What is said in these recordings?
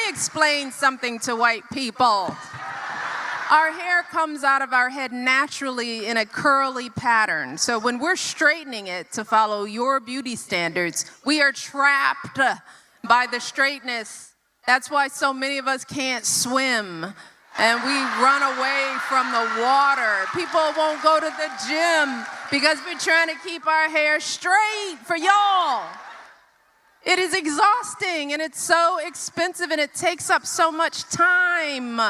explain something to white people. Our hair comes out of our head naturally in a curly pattern. So when we're straightening it to follow your beauty standards, we are trapped by the straightness. That's why so many of us can't swim and we run away from the water. People won't go to the gym because we're trying to keep our hair straight for y'all. It is exhausting and it's so expensive and it takes up so much time.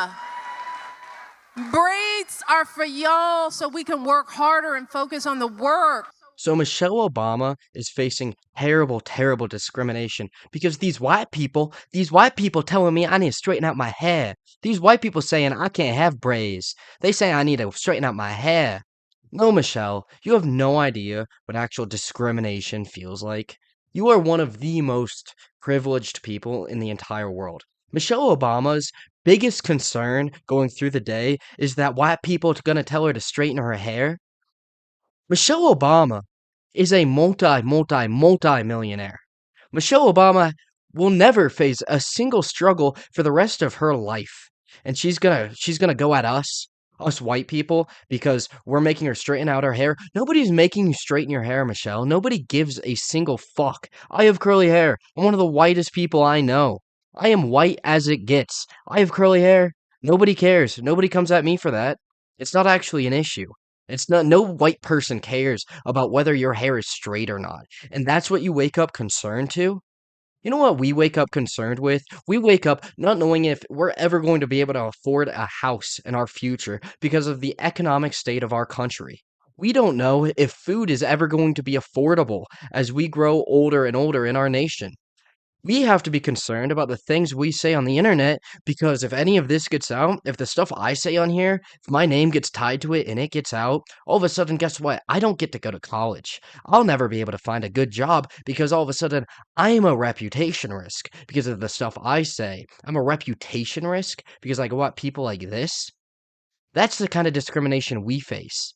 Braids are for y'all so we can work harder and focus on the work. So Michelle Obama is facing terrible, terrible discrimination because these white people telling me I need to straighten out my hair. These white people saying I can't have braids. They say I need to straighten out my hair. No, Michelle, you have no idea what actual discrimination feels like. You are one of the most privileged people in the entire world. Michelle Obama's biggest concern going through the day is that white people are going to tell her to straighten her hair. Michelle Obama is a multi-millionaire. Michelle Obama will never face a single struggle for the rest of her life. And she's gonna go at us white people, because we're making her straighten out her hair. Nobody's making you straighten your hair, Michelle. Nobody gives a single fuck. I have curly hair. I'm one of the whitest people I know. I am white as it gets. I have curly hair. Nobody cares. Nobody comes at me for that. It's not actually an issue. It's not, no white person cares about whether your hair is straight or not. And that's what you wake up concerned to? You know what we wake up concerned with? We wake up not knowing if we're ever going to be able to afford a house in our future because of the economic state of our country. We don't know if food is ever going to be affordable as we grow older and older in our nation. We have to be concerned about the things we say on the internet, because if any of this gets out, if the stuff I say on here, if my name gets tied to it and it gets out, all of a sudden, guess what? I don't get to go to college. I'll never be able to find a good job because all of a sudden I am a reputation risk because of the stuff I say. I'm a reputation risk because I go at people like this. That's the kind of discrimination we face.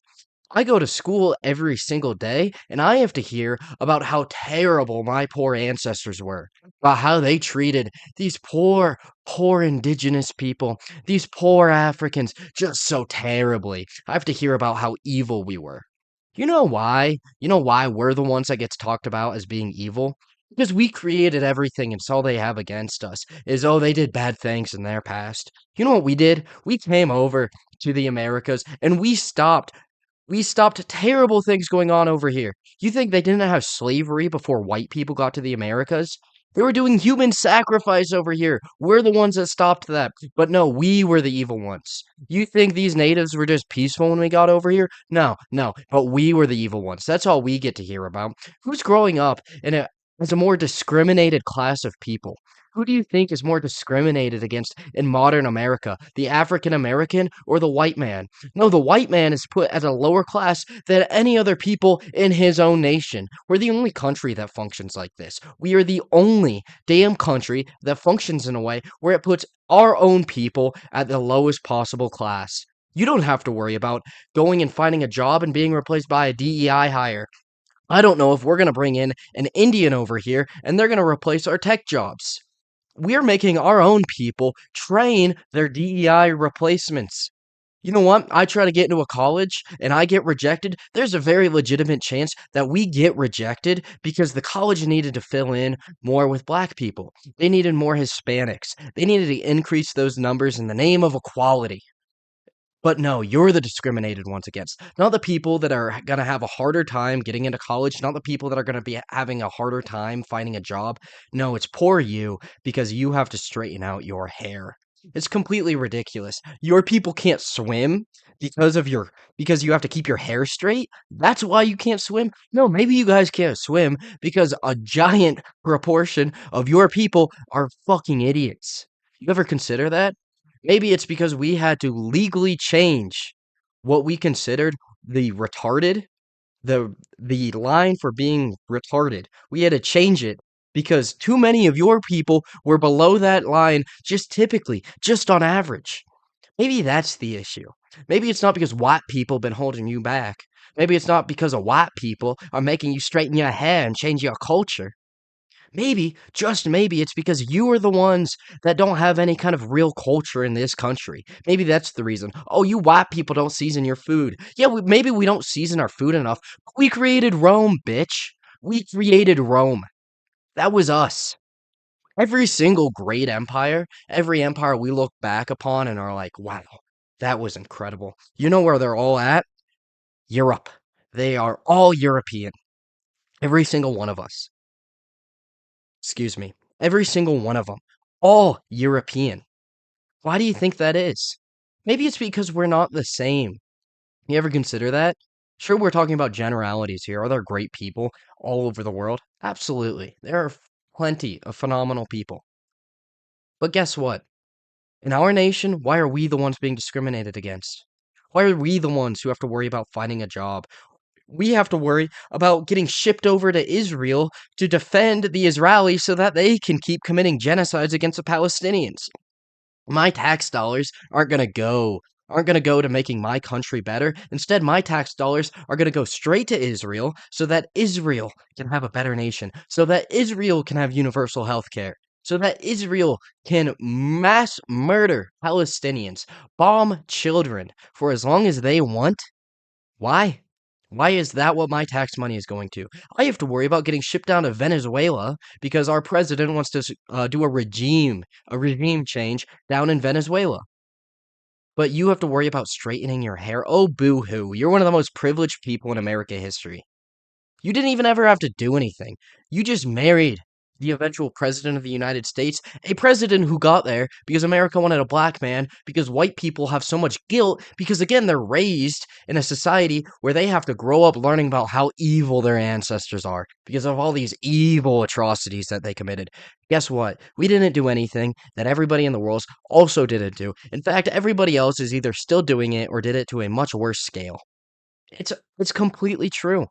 I go to school every single day and I have to hear about how terrible my poor ancestors were, about how they treated these poor indigenous people, these poor Africans just so terribly. I have to hear about how evil we were. You know why? You know why we're the ones that gets talked about as being evil? Because we created everything and it's all they have against us is, oh, they did bad things in their past. You know what we did? We came over to the Americas and we stopped terrible things going on over here. You think they didn't have slavery before white people got to the Americas? They were doing human sacrifice over here. We're the ones that stopped that. But no, we were the evil ones. You think these natives were just peaceful when we got over here? No, no. But we were the evil ones. That's all we get to hear about. Who's growing up as a more discriminated class of people? Who do you think is more discriminated against in modern America? The African American or the white man? No, the white man is put at a lower class than any other people in his own nation. We're the only country that functions like this. We are the only damn country that functions in a way where it puts our own people at the lowest possible class. You don't have to worry about going and finding a job and being replaced by a DEI hire. I don't know if we're going to bring in an Indian over here and they're going to replace our tech jobs. We're making our own people train their DEI replacements. You know what? I try to get into a college and I get rejected. There's a very legitimate chance that we get rejected because the college needed to fill in more with black people. They needed more Hispanics. They needed to increase those numbers in the name of equality. But no, you're the discriminated ones against. Not the people that are going to have a harder time getting into college, not the people that are going to be having a harder time finding a job. No, it's poor you because you have to straighten out your hair. It's completely ridiculous. Your people can't swim because you have to keep your hair straight. That's why you can't swim. No, maybe you guys can't swim because a giant proportion of your people are fucking idiots. You ever consider that? Maybe it's because we had to legally change what we considered the retarded, the line for being retarded. We had to change it because too many of your people were below that line just on average. Maybe that's the issue. Maybe it's not because white people have been holding you back. Maybe it's not because of white people are making you straighten your hair and change your culture. Maybe, just maybe, it's because you are the ones that don't have any kind of real culture in this country. Maybe that's the reason. Oh, you white people don't season your food. Yeah, maybe we don't season our food enough. But we created Rome, bitch. We created Rome. That was us. Every single great empire, every empire we look back upon and are like, wow, that was incredible. You know where they're all at? Europe. They are all European. Every single one of us. Excuse me. Every single one of them. All European. Why do you think that is? Maybe it's because we're not the same. You ever consider that? Sure, we're talking about generalities here. Are there great people all over the world? Absolutely. There are plenty of phenomenal people. But guess what? In our nation, why are we the ones being discriminated against? Why are we the ones who have to worry about finding a job? We have to worry about getting shipped over to Israel to defend the Israelis so that they can keep committing genocides against the Palestinians. My tax dollars aren't going to go to making my country better. Instead, my tax dollars are going to go straight to Israel so that Israel can have a better nation, so that Israel can have universal health care, so that Israel can mass murder Palestinians, bomb children for as long as they want. Why? Why is that what my tax money is going to? I have to worry about getting shipped down to Venezuela because our president wants to do a regime change down in Venezuela. But you have to worry about straightening your hair. Oh, boo-hoo. You're one of the most privileged people in American history. You didn't even ever have to do anything. You just married the eventual president of the United States, a president who got there because America wanted a black man, because white people have so much guilt, because again, they're raised in a society where they have to grow up learning about how evil their ancestors are because of all these evil atrocities that they committed. Guess what? We didn't do anything that everybody in the world also didn't do. In fact, everybody else is either still doing it or did it to a much worse scale. It's completely true.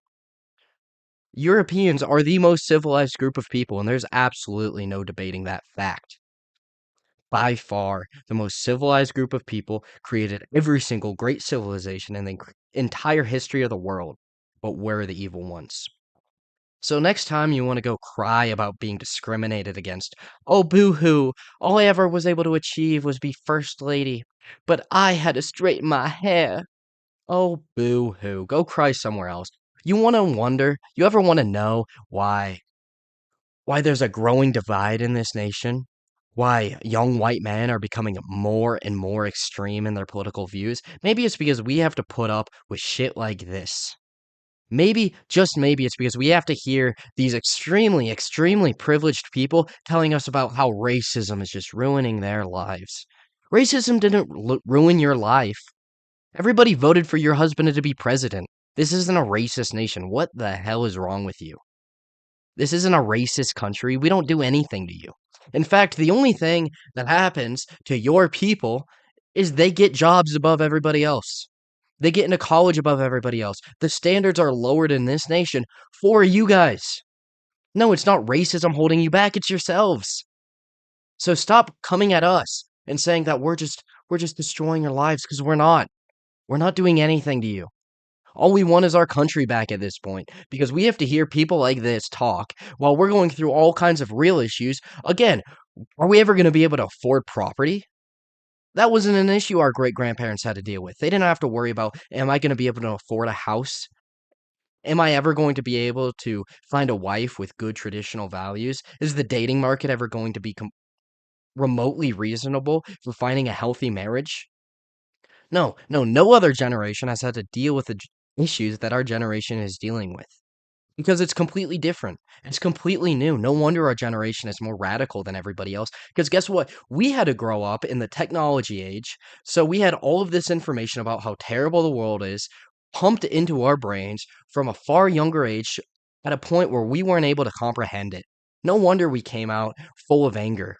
Europeans are the most civilized group of people, and there's absolutely no debating that fact. By far, the most civilized group of people created every single great civilization in the entire history of the world. But we're the evil ones. So next time you want to go cry about being discriminated against, oh boo hoo, all I ever was able to achieve was be first lady, but I had to straighten my hair. Oh, boo hoo. Go cry somewhere else. You ever want to know why there's a growing divide in this nation? Why young white men are becoming more and more extreme in their political views? Maybe it's because we have to put up with shit like this. Maybe, just maybe, it's because we have to hear these extremely, extremely privileged people telling us about how racism is just ruining their lives. Racism didn't ruin your life. Everybody voted for your husband to be president. This isn't a racist nation. What the hell is wrong with you? This isn't a racist country. We don't do anything to you. In fact, the only thing that happens to your people is they get jobs above everybody else. They get into college above everybody else. The standards are lowered in this nation for you guys. No, it's not racism holding you back, it's yourselves. So stop coming at us and saying that we're just destroying your lives because we're not. We're not doing anything to you. All we want is our country back at this point because we have to hear people like this talk while we're going through all kinds of real issues. Again, are we ever going to be able to afford property? That wasn't an issue our great grandparents had to deal with. They didn't have to worry about, am I going to be able to afford a house? Am I ever going to be able to find a wife with good traditional values? Is the dating market ever going to be remotely reasonable for finding a healthy marriage? No, no, no other generation has had to deal with the issues that our generation is dealing with because it's completely different. It's completely new. No wonder our generation is more radical than everybody else. Because guess what? We had to grow up in the technology age, so we had all of this information about how terrible the world is pumped into our brains from a far younger age at a point where we weren't able to comprehend it. No wonder we came out full of anger,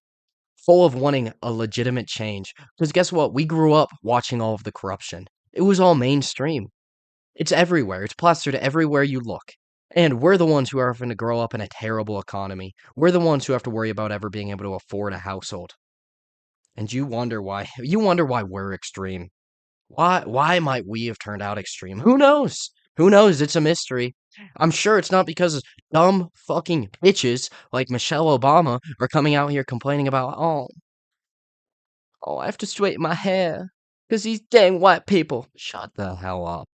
full of wanting a legitimate change. Because guess what? We grew up watching all of the corruption. It was all mainstream. It's everywhere. It's plastered everywhere you look. And we're the ones who are having to grow up in a terrible economy. We're the ones who have to worry about ever being able to afford a household. And you wonder why we're extreme. Why might we have turned out extreme? Who knows? Who knows? It's a mystery. I'm sure it's not because dumb fucking bitches like Michelle Obama are coming out here complaining about, oh, I have to straighten my hair because these dang white people. Shut the hell up.